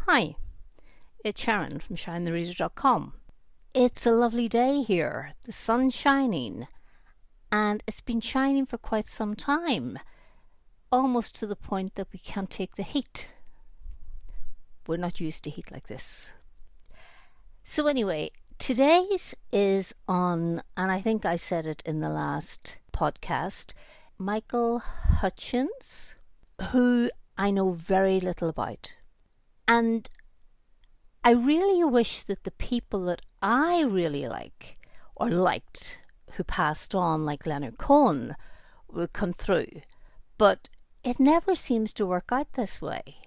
Hi, it's Sharon from SharonTheReader.com. It's a lovely day here. The sun's shining, and it's been shining for quite some time, almost to the point that we can't take the heat. We're not used to heat like this. So anyway, today's is on, and I think I said it in the last podcast, Michael Hutchence, who I know very little about. And I really wish that the people that I really like, or liked, who passed on, like Leonard Cohen, would come through. But it never seems to work out this way.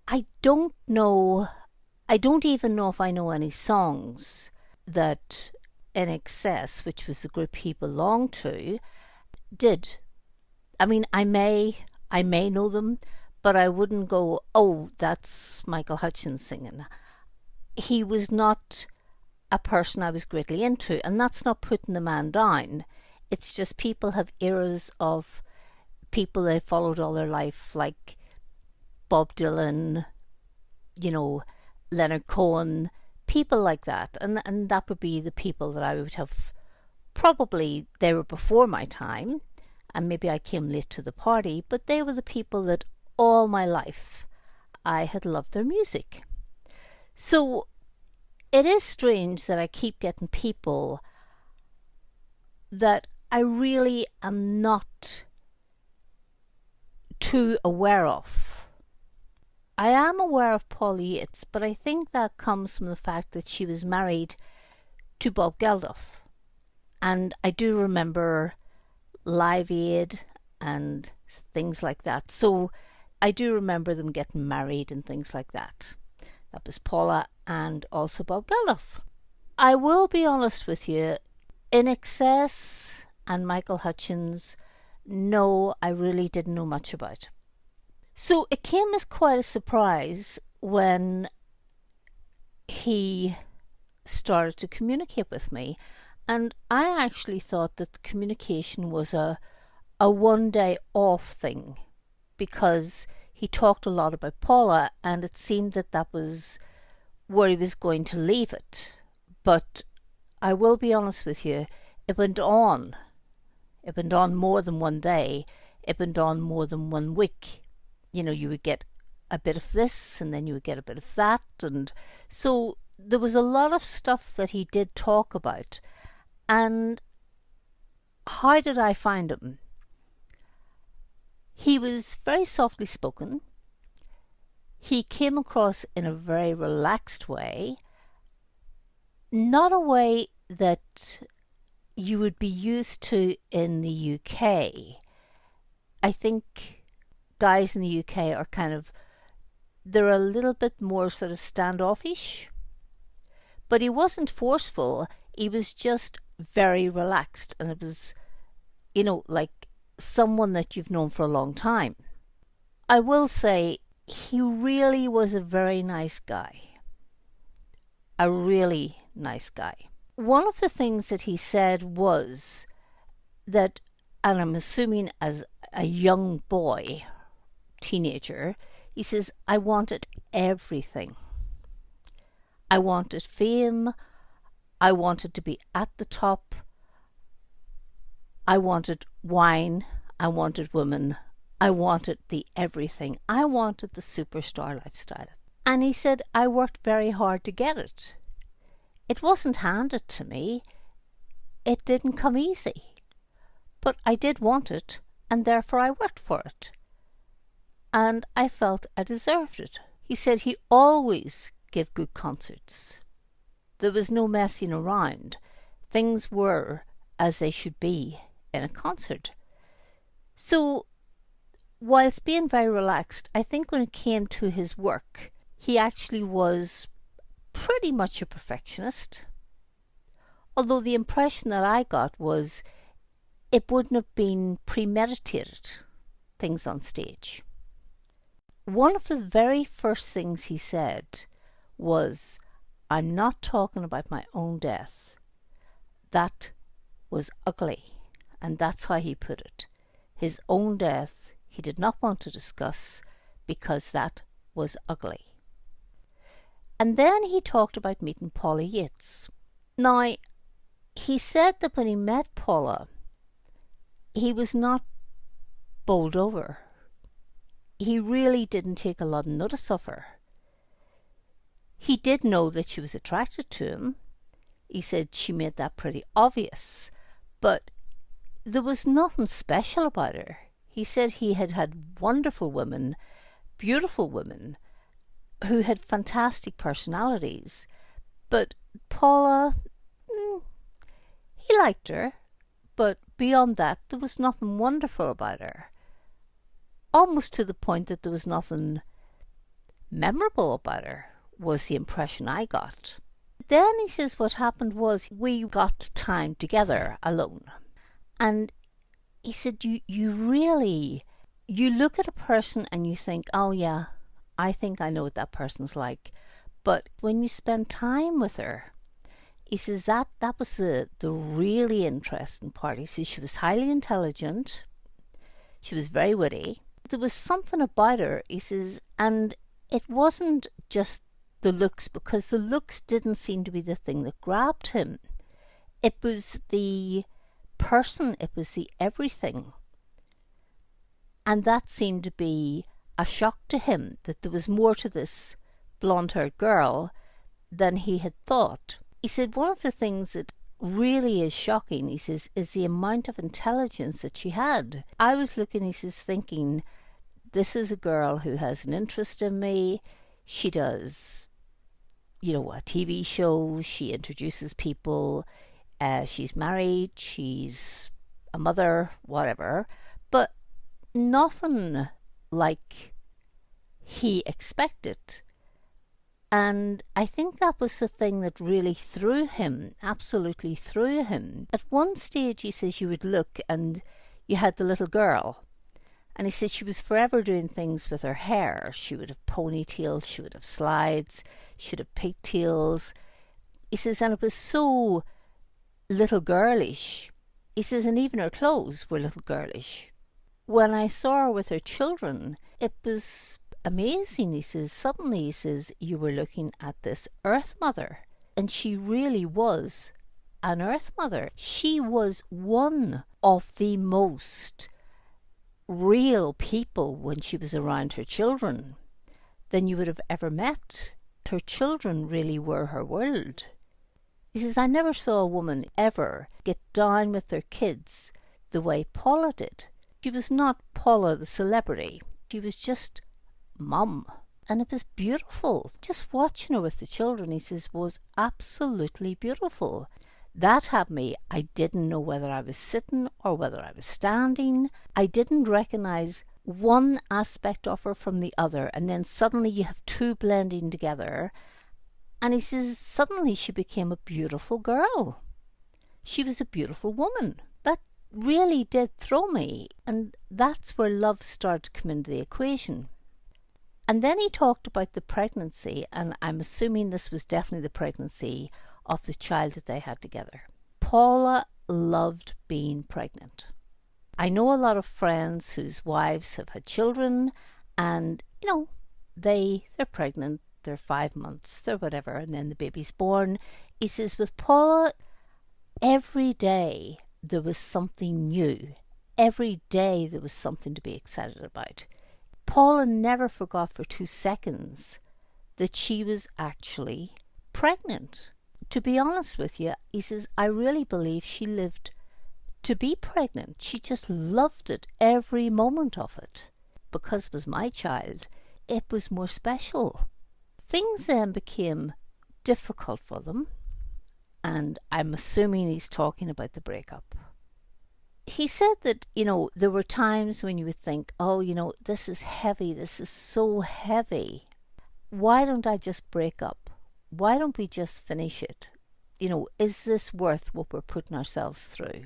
I don't even know if I know any songs that INXS, which was the group he belonged to, did. I mean, I may know them, but I wouldn't go, oh, that's Michael Hutchence singing. He was not a person I was greatly into, and that's not putting the man down. It's just people have eras of people they followed all their life, like Bob Dylan, Leonard Cohen, people like that. And that would be the people that I would have, probably they were before my time, and maybe I came late to the party, but they were the people that all my life I had loved their music. So it is strange that I keep getting people that I really am not too aware of. I am aware of Paul Yates, but I think that comes from the fact that she was married to Bob Geldof. And I do remember Live Aid and things like that. So I do remember them getting married and things like that. That was Paula and also Bob Geldof. I will be honest with you, INXS and Michael Hutchence, no, I really didn't know much about. So it came as quite a surprise when he started to communicate with me. And I actually thought that the communication was a one-day off thing, because he talked a lot about Paula, and it seemed that was where he was going to leave it. But I will be honest with you, it went on. It went on more than one day. It went on more than 1 week. You would get a bit of this, and then you would get a bit of that. And so there was a lot of stuff that he did talk about. And how did I find him? He was very softly spoken. He came across in a very relaxed way, not a way that you would be used to in the UK. I think guys in the UK are they're a little bit more sort of standoffish. But he wasn't forceful, he was just very relaxed, and it was, like someone that you've known for a long time. I will say he really was a very nice guy. A really nice guy. One of the things that he said was that, and I'm assuming as a young boy, teenager, he says, I wanted everything. I wanted fame. I wanted to be at the top. I wanted wine. I wanted women. I wanted the everything. I wanted the superstar lifestyle. And he said, I worked very hard to get it. It wasn't handed to me. It didn't come easy. But I did want it, and therefore I worked for it. And I felt I deserved it. He said he always gave good concerts. There was no messing around. Things were as they should be in a concert. So, whilst being very relaxed, I think when it came to his work, he actually was pretty much a perfectionist. Although the impression that I got was it wouldn't have been premeditated, things on stage. One of the very first things he said was, I'm not talking about my own death. That was ugly. And that's how he put it. His own death he did not want to discuss because that was ugly. And then he talked about meeting Paula Yates. Now, he said that when he met Paula, he was not bowled over. He really didn't take a lot of notice of her. He did know that she was attracted to him. He said she made that pretty obvious, but there was nothing special about her. He said he had had wonderful women, beautiful women, who had fantastic personalities, but Paula, he liked her, but beyond that there was nothing wonderful about her. Almost to the point that there was nothing memorable about her, was the impression I got. Then he says what happened was we got time together alone. And he said, you really, you look at a person and you think, oh yeah, I think I know what that person's like. But when you spend time with her, he says that was the really interesting part. He says she was highly intelligent. She was very witty. There was something about her, he says, and it wasn't just the looks, because the looks didn't seem to be the thing that grabbed him. It was the person, it was the everything. And that seemed to be a shock to him, that there was more to this blonde-haired girl than he had thought. He said one of the things that really is shocking, he says, is the amount of intelligence that she had. I was looking, he says, thinking, this is a girl who has an interest in me. She does, a TV show. She introduces people. She's married. She's a mother, whatever. But nothing like he expected. And I think that was the thing that really threw him, absolutely threw him. At one stage, he says, you would look and you had the little girl. And he said she was forever doing things with her hair. She would have ponytails, she would have slides, she would have pigtails. He says, and it was so little girlish. He says, and even her clothes were little girlish. When I saw her with her children, it was amazing. He says, suddenly, he says, you were looking at this Earth Mother. And she really was an Earth Mother. She was one of the most real people when she was around her children than you would have ever met. Her children really were her world. He says, I never saw a woman ever get down with their kids the way Paula did. She was not Paula the celebrity. She was just Mum. And it was beautiful. Just watching her with the children, he says, was absolutely beautiful. That had me. I didn't know whether I was sitting or whether I was standing. I didn't recognize one aspect of her from the other. And then suddenly you have two blending together. And he says, suddenly she became a beautiful girl. She was a beautiful woman. That really did throw me. And that's where love started to come into the equation. And then he talked about the pregnancy, and I'm assuming this was definitely the pregnancy of the child that they had together. Paula loved being pregnant. I know a lot of friends whose wives have had children, and, they're pregnant, they're 5 months, they're whatever, and then the baby's born. He says, with Paula, every day there was something new. Every day there was something to be excited about. Paula never forgot for 2 seconds that she was actually pregnant. To be honest with you, he says, I really believe she lived to be pregnant. She just loved it, every moment of it. Because it was my child, it was more special. Things then became difficult for them, and I'm assuming he's talking about the breakup. He said that, there were times when you would think, oh, this is heavy, this is so heavy. Why don't I just break up? Why don't we just finish it? Is this worth what we're putting ourselves through?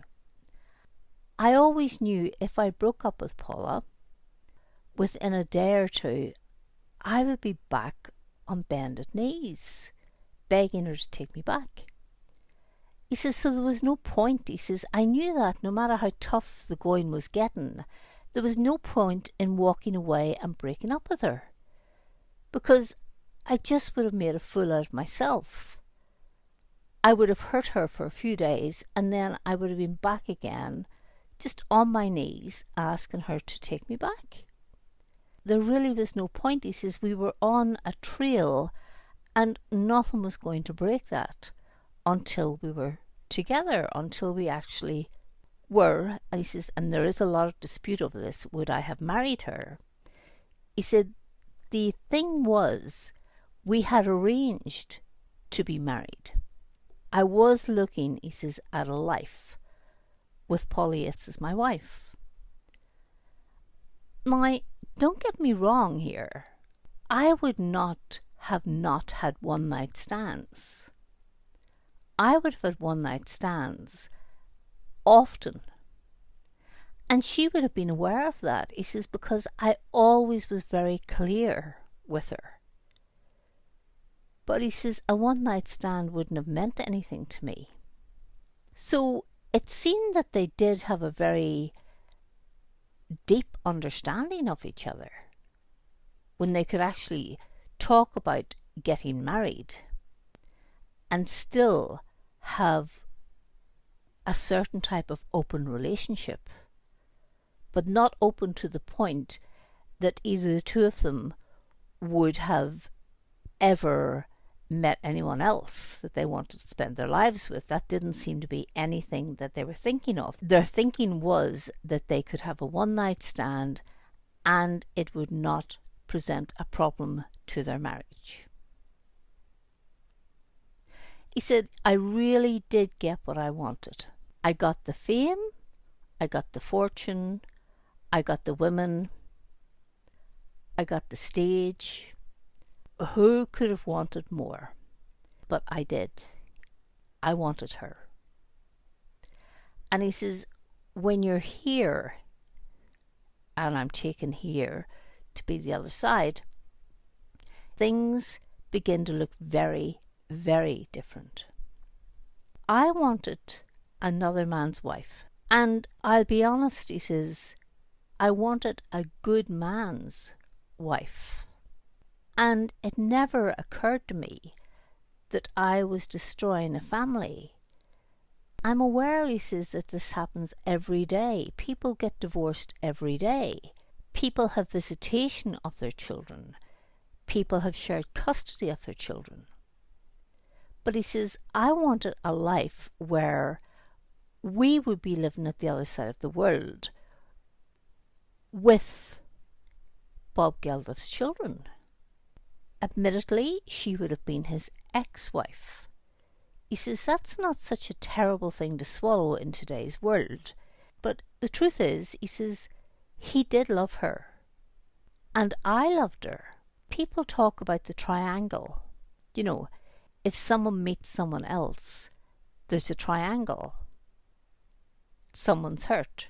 I always knew if I broke up with Paula, within a day or two, I would be back on bended knees, begging her to take me back. He says, so there was no point. He says, I knew that no matter how tough the going was getting, there was no point in walking away and breaking up with her. Because I just would have made a fool out of myself. I would have hurt her for a few days, and then I would have been back again, just on my knees, asking her to take me back. There really was no point. He says we were on a trail, and nothing was going to break that until we were together, until we actually were. And he says, and there is a lot of dispute over this, would I have married her? He said, the thing was, we had arranged to be married. I was looking, he says, at a life with Polly Yates as my wife. Now, don't get me wrong here. I would not have not had one night stands. I would have had one night stands often. And she would have been aware of that, he says, because I always was very clear with her. But he says, a one night stand wouldn't have meant anything to me. So it seemed that they did have a very deep understanding of each other when they could actually talk about getting married and still have a certain type of open relationship, but not open to the point that either the two of them would have ever met anyone else that they wanted to spend their lives with. That didn't seem to be anything that they were thinking of. Their thinking was that they could have a one-night stand and it would not present a problem to their marriage. He said, I really did get what I wanted. I got the fame, I got the fortune, I got the women, I got the stage. Who could have wanted more? But I did. I wanted her. And he says, when you're here, and I'm taken here to be the other side, things begin to look very, very different. I wanted another man's wife. And I'll be honest, he says, I wanted a good man's wife. And it never occurred to me that I was destroying a family. I'm aware, he says, that this happens every day. People get divorced every day. People have visitation of their children. People have shared custody of their children. But he says, I wanted a life where we would be living at the other side of the world with Bob Geldof's children. Admittedly, she would have been his ex-wife. He says that's not such a terrible thing to swallow in today's world. But the truth is, he says, he did love her. And I loved her. People talk about the triangle. You know, if someone meets someone else, there's a triangle. Someone's hurt.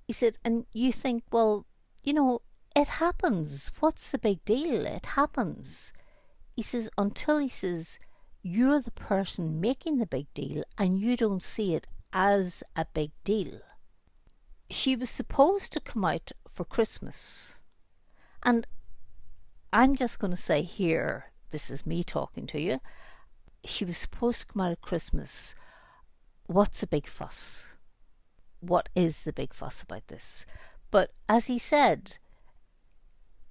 He said, and you think, well, you know, it happens. What's the big deal? It happens. He says, until, he says, you're the person making the big deal and you don't see it as a big deal. She was supposed to come out for Christmas. And I'm just going to say here, this is me talking to you, she was supposed to come out at Christmas. What's the big fuss? What is the big fuss about this? But as he said,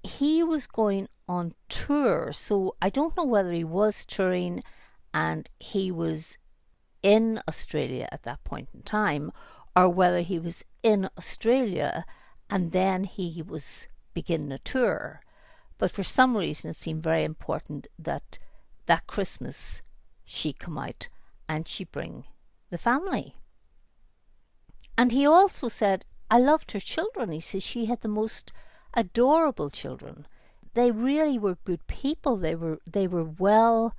he was going on tour, so I don't know whether he was touring and he was in Australia at that point in time, or whether he was in Australia and then he was beginning a tour. But for some reason it seemed very important that that Christmas she come out and she bring the family. And he also said, I loved her children. He says she had the most adorable children. They really were good people. They were well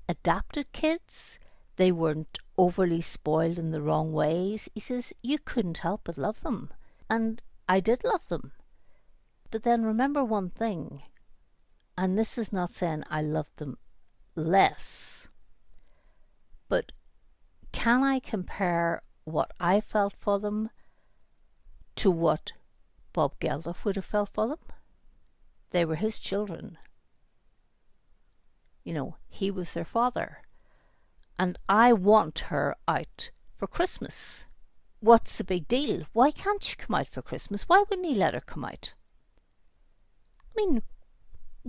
adapted kids. They weren't overly spoiled in the wrong ways. He says you couldn't help but love them. And I did love them. But then remember one thing, and this is not saying I loved them less, but can I compare what I felt for them to what Bob Geldof would have felt for them? They were his children. he was their father. And I want her out for Christmas. What's the big deal? Why can't she come out for Christmas? Why wouldn't he let her come out? I mean,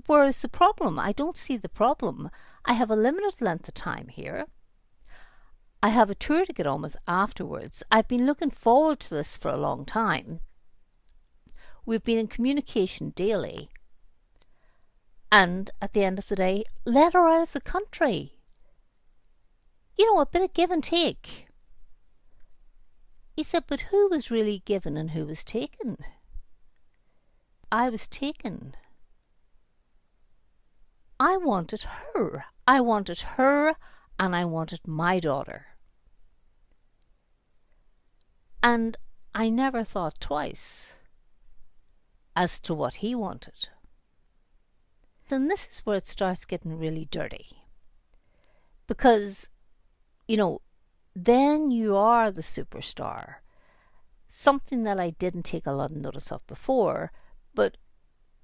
where is the problem? I don't see the problem. I have a limited length of time here. I have a tour to get on with afterwards. I've been looking forward to this for a long time. We've been in communication daily. And at the end of the day, let her out of the country. A bit of give and take. He said, but who was really given and who was taken? I was taken. I wanted her. I wanted her, and I wanted my daughter. And I never thought twice as to what he wanted. And this is where it starts getting really dirty. Because, then you are the superstar. Something that I didn't take a lot of notice of before, but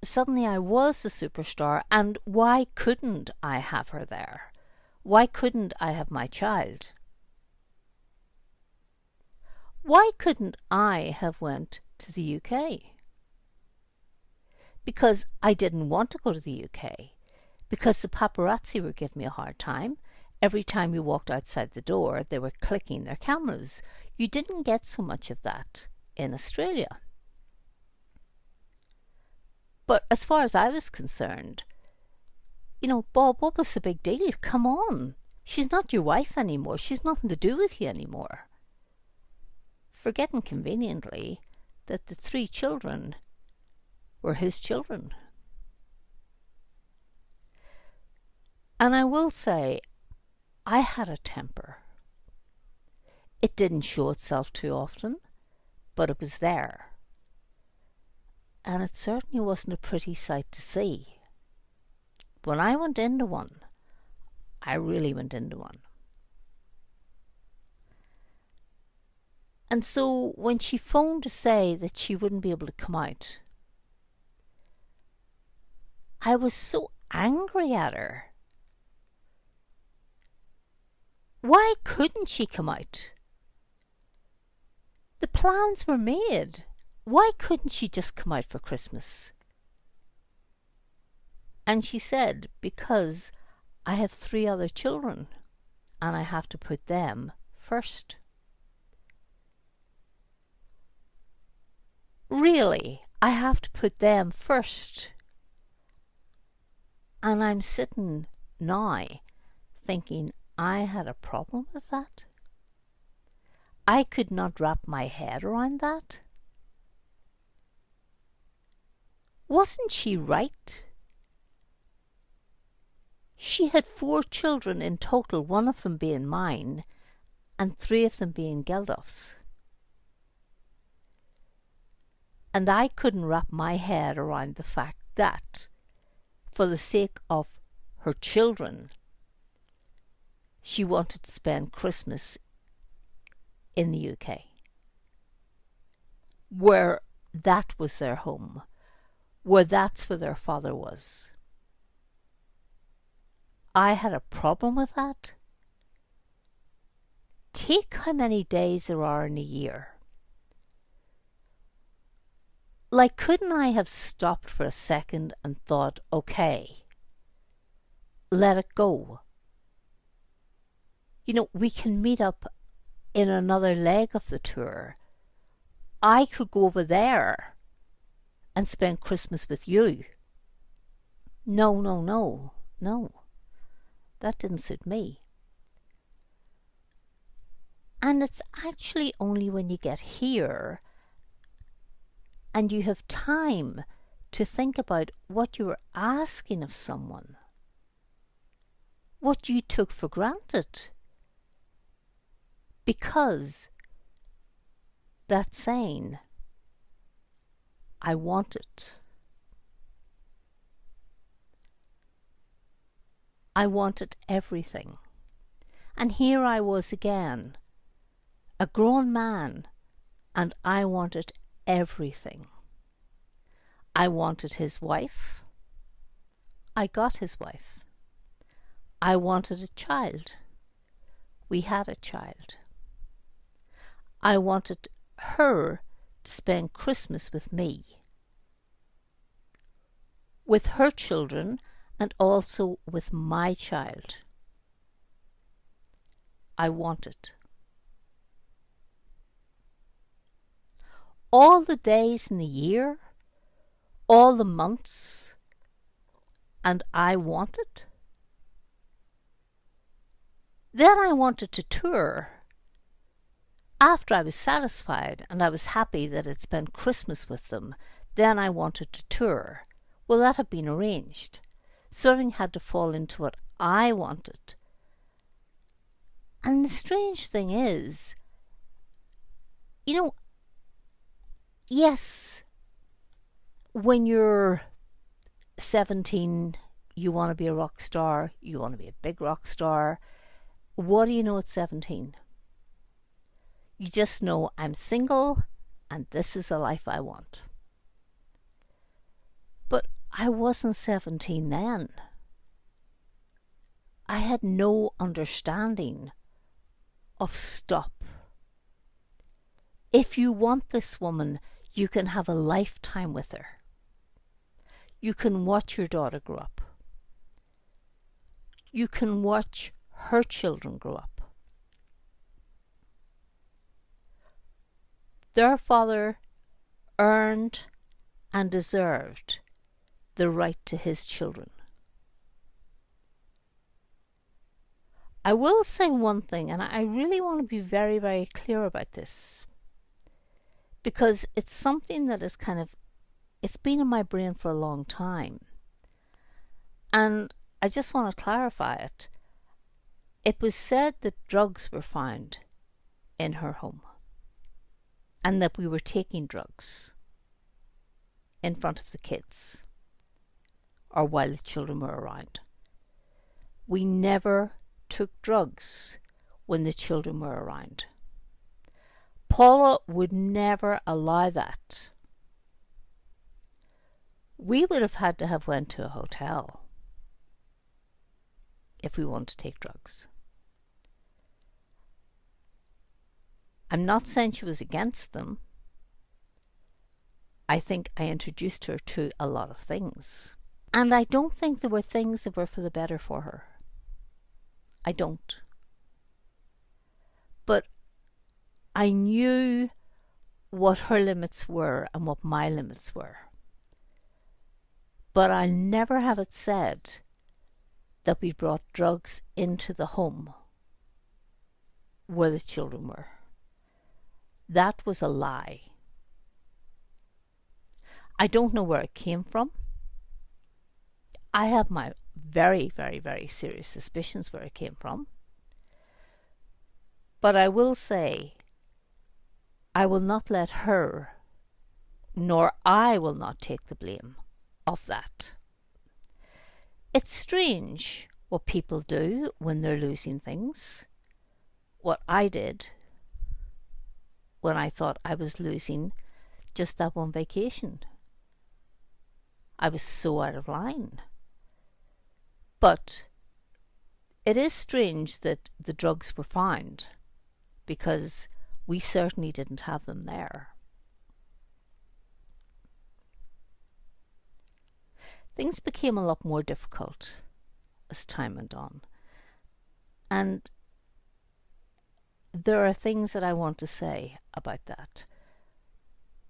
suddenly I was the superstar, and why couldn't I have her there? Why couldn't I have my child? Why couldn't I have went to the UK? Because I didn't want to go to the UK. Because the paparazzi were giving me a hard time. Every time you walked outside the door, they were clicking their cameras. You didn't get so much of that in Australia. But as far as I was concerned, Bob, what was the big deal? Come on. She's not your wife anymore. She's nothing to do with you anymore. Forgetting conveniently that the 3 children were his children. And I will say, I had a temper. It didn't show itself too often, but it was there. And it certainly wasn't a pretty sight to see. When I went into one, I really went into one. And so when she phoned to say that she wouldn't be able to come out, I was so angry at her. Why couldn't she come out? The plans were made. Why couldn't she just come out for Christmas? And she said, because I have 3 other children and I have to put them first. Really, I have to put them first. And I'm sitting now thinking, I had a problem with that. I could not wrap my head around that. Wasn't she right? She had 4 children in total, 1 of them being mine, and 3 of them being Geldof's. And I couldn't wrap my head around the fact that, for the sake of her children, she wanted to spend Christmas in the UK, where that was their home, where that's where their father was. I had a problem with that. Take how many days there are in a year. Like, couldn't I have stopped for a second and thought, okay, let it go? We can meet up in another leg of the tour. I could go over there and spend Christmas with you. No. That didn't suit me. And it's actually only when you get here and you have time to think about what you were asking of someone, what you took for granted. Because that saying, I want it. I wanted everything. And here I was again, a grown man, and I wanted everything. I wanted his wife. I got his wife. I wanted a child. We had a child. I wanted her to spend Christmas with me, with her children, and also with my child. I wanted. All the days in the year, all the months, and I wanted. Then I wanted to tour. After I was satisfied and I was happy that I'd spent Christmas with them, then I wanted to tour. Well, that had been arranged. So everything had to fall into what I wanted. And the strange thing is, yes, when you're 17, you want to be a rock star, you want to be a big rock star. What do you know at 17? You just know I'm single and this is the life I want. But I wasn't 17 then. I had no understanding of stop. If you want this woman, you can have a lifetime with her. You can watch your daughter grow up. You can watch her children grow up. Their father earned and deserved the right to his children. I will say one thing, and I really want to be very, very clear about this, because it's something that is it's been in my brain for a long time. And I just want to clarify it. It was said that drugs were found in her home and that we were taking drugs in front of the kids or while the children were around. We never took drugs when the children were around. Paula would never allow that. We would have had to have went to a hotel if we wanted to take drugs. I'm not saying she was against them. I think I introduced her to a lot of things. And I don't think there were things that were for the better for her. I don't. But I knew what her limits were and what my limits were. But I'll never have it said that we brought drugs into the home where the children were. That was a lie. I don't know where it came from. I have my very, very, very serious suspicions where it came from. But I will say, I will not let her, nor I will not take the blame of that. It's strange what people do when they're losing things. What I did when I thought I was losing just that one vacation. I was so out of line. But it is strange that the drugs were found, because we certainly didn't have them there. Things became a lot more difficult as time went on. And there are things that I want to say about that.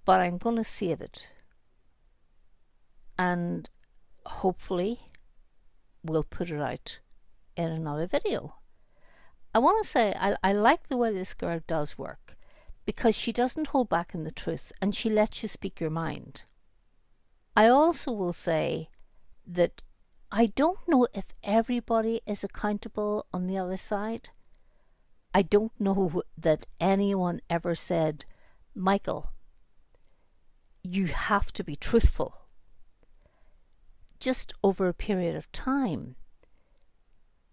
But I'm going to save it. And hopefully we'll put it out in another video. I want to say I like the way this girl does work, because she doesn't hold back in the truth and she lets you speak your mind. I also will say that I don't know if everybody is accountable on the other side. I don't know that anyone ever said, Michael, you have to be truthful. Just over a period of time,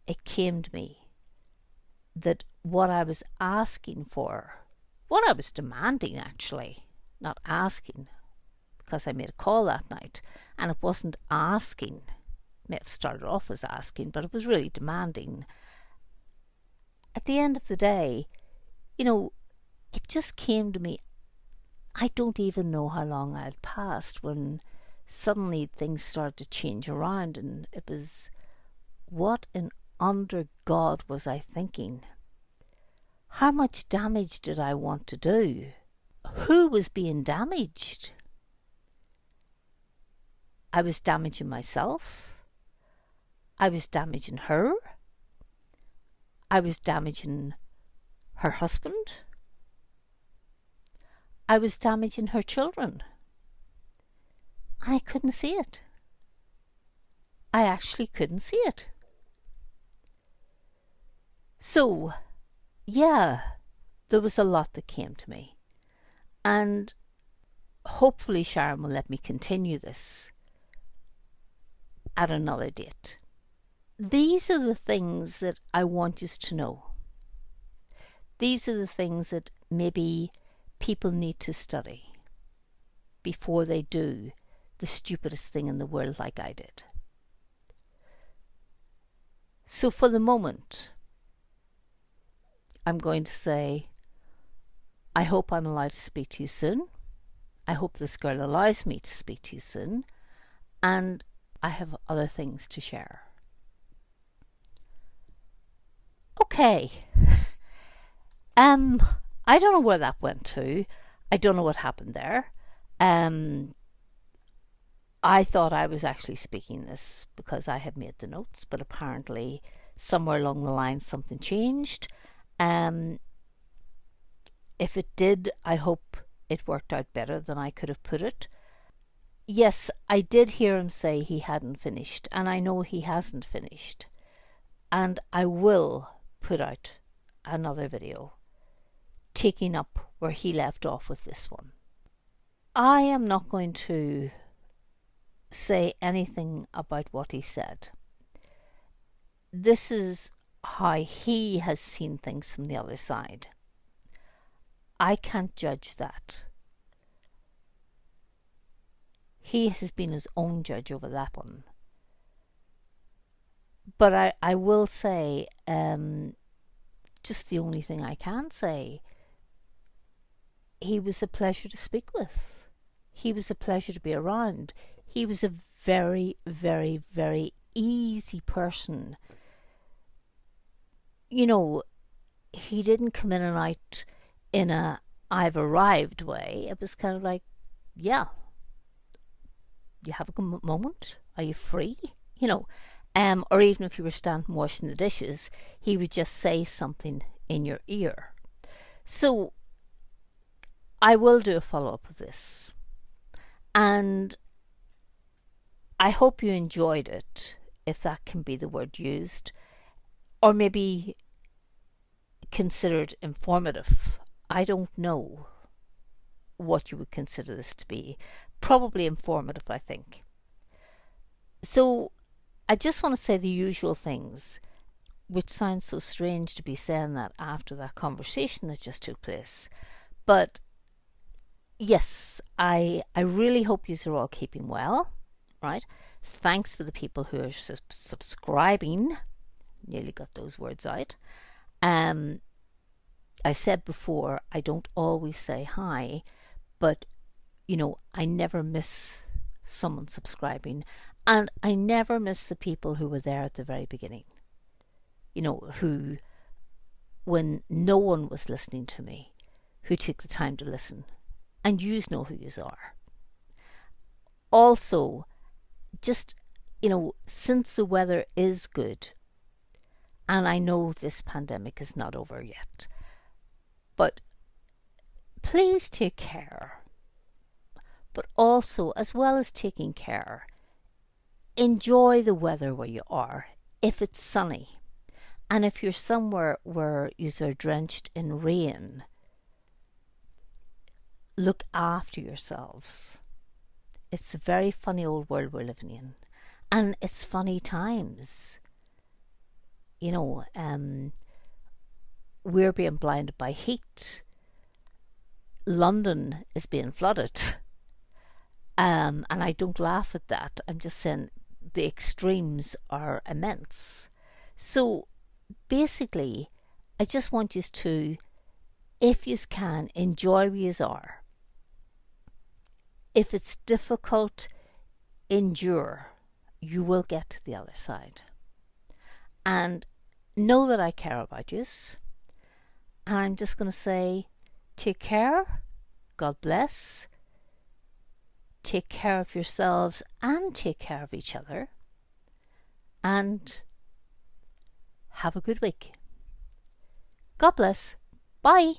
it came to me that what I was asking for, what I was demanding actually, not asking, because I made a call that night, and it wasn't asking, may have started off as asking, but it was really demanding. At the end of the day, it just came to me. I don't even know how long I had passed when suddenly things started to change around, and it was, what in under God was I thinking? How much damage did I want to do? Who was being damaged? I was damaging myself. I was damaging her. I was damaging her husband. I was damaging her children. And I couldn't see it. I actually couldn't see it. So, yeah, there was a lot that came to me. And hopefully Sharon will let me continue this at another date. These are the things that I want you to know. These are the things that maybe people need to study before they do the stupidest thing in the world like I did. So for the moment, I'm going to say, I hope I'm allowed to speak to you soon. I hope this girl allows me to speak to you soon. And I have other things to share. Okay. I don't know where that went to. I don't know what happened there. I thought I was actually speaking this because I had made the notes, but apparently somewhere along the line something changed. If it did, I hope it worked out better than I could have put it. Yes, I did hear him say he hadn't finished, and I know he hasn't finished. And I will put out another video taking up where he left off with this one. I am not going to say anything about what he said. This is how he has seen things from the other side. I can't judge that. He has been his own judge over that one. But I will say, just the only thing I can say, he was a pleasure to speak with. He was a pleasure to be around. He was a very, very, very easy person. He didn't come in and out in a I've arrived way. It was kind of like, yeah, you have a good moment? Are you free? Or even if you were standing washing the dishes, he would just say something in your ear. So I will do a follow-up of this. And I hope you enjoyed it, if that can be the word used, or maybe considered informative. I don't know what you would consider this to be. Probably informative, I think. So I just want to say the usual things, which sounds so strange to be saying that after that conversation that just took place. But yes, I really hope you are all keeping well, right? Thanks for the people who are subscribing. Nearly got those words out. I said before, I don't always say hi, but I never miss someone subscribing, and I never miss the people who were there at the very beginning. Who, when no one was listening to me, who took the time to listen. And yous know who yous are. Also, just, since the weather is good, and I know this pandemic is not over yet, but please take care. But also, as well as taking care, enjoy the weather where you are, if it's sunny. And if you're somewhere where you are drenched in rain, look after yourselves. It's a very funny old world we're living in. And it's funny times. We're being blinded by heat. London is being flooded. And I don't laugh at that. I'm just saying the extremes are immense. So basically, I just want you to, if you can, enjoy where you are. If it's difficult, endure. You will get to the other side. And know that I care about you. And I'm just going to say, take care, God bless, take care of yourselves and take care of each other, and have a good week. God bless. Bye.